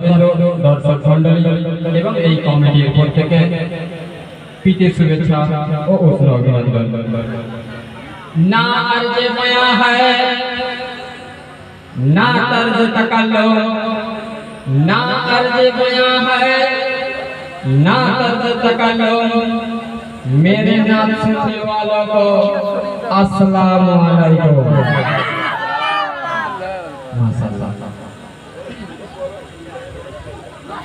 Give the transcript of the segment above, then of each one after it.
ভক্তবৃন্দ, দর্শক মণ্ডলী এবং এই কমিটির প্রত্যেকে প্রীতির শুভেচ্ছা ও উষ্ণ অভিনন্দন। না अर्ज बयां है, ना तर्ज तकल्लुम, ना अर्ज बयां है, ना तर्ज तकल्लुम। मेरे नाम सुनने वालों को अस्सलाम वालेकुम। माशाअल्लाह।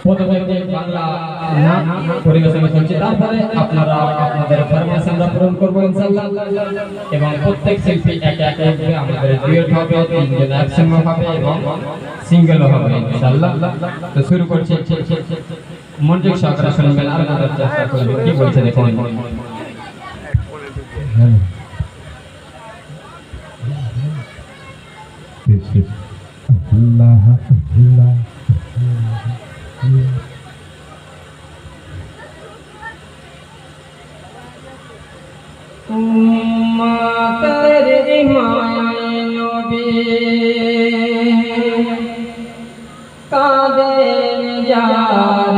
প্রথমে বাংলা নাম পরিবেশন করছি, তারপরে আপনারা আপনাদের ফরমাইশ আমরা পূরণ করব ইনশাআল্লাহ। এবং প্রত্যেক শিল্পী একে একে আমাদের ডুয়েট হবে, তিনজন একসঙ্গে হবে এবং সিঙ্গেল হবে ইনশাআল্লাহ। তো শুরু করছি, মনোযোগ সহকারে শুনবেন আর বোঝার চেষ্টা করবেন কি বলছে দেখুন। আল্লাহ আল্লাহ উম্মতের ইমাম নবী কাদের যার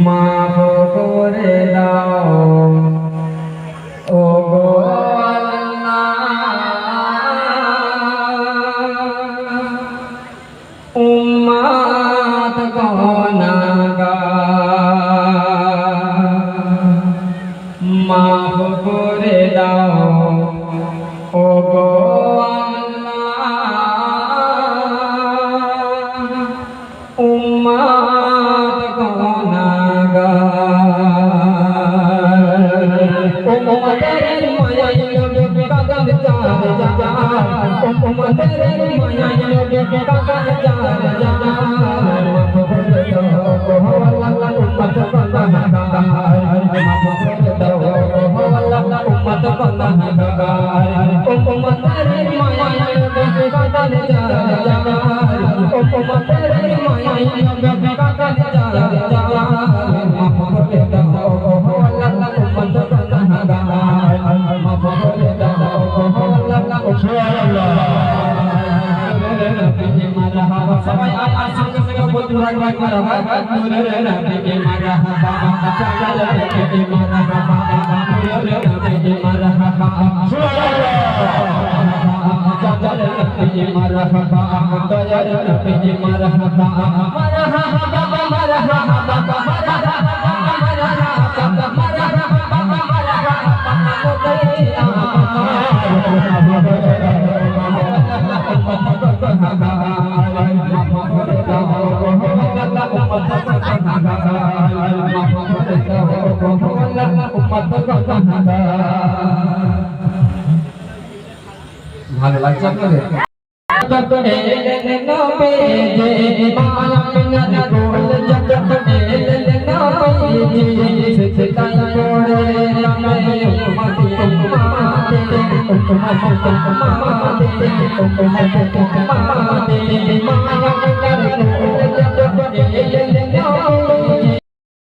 মাফ করে দাও ও গো মাফ করে দাও ও গো আল্লাহ, উম্মত গুনাহগার। উম্মতের মায়ায় নবী কাদের যার যার, উম্মতের মায়ায় নবী কাদের যার যার। মাফ করে দাও ও আল্লাহ, উম্মত গুনাহগার। মাফ করে দাও উম্মত গুনাহগার। উম্মতের মায়ায় নবী কাদের যার যার, উম্মতের মায়ায় নবী কাদের যার যার। মাফ করে দাও আল্লাহ, উম্মত গুনাহগার। মাফ করে দাও আল্লাহ, সুবহানাল্লাহ। মারহাবা, সবাই আমার সঙ্গে সঙ্গে বলতে থাকবেন মারহাবা। নূরে নবী মারহাবা, চাঁদের নবী মারহাবা, নূরে নবী মারহাবা, সুবহানাল্লাহ। চাঁদের নবী মারহাবা, দয়ার নবী মারহাবা, মারহাবা মারহাবা ভালো লাগছে আপনাদের?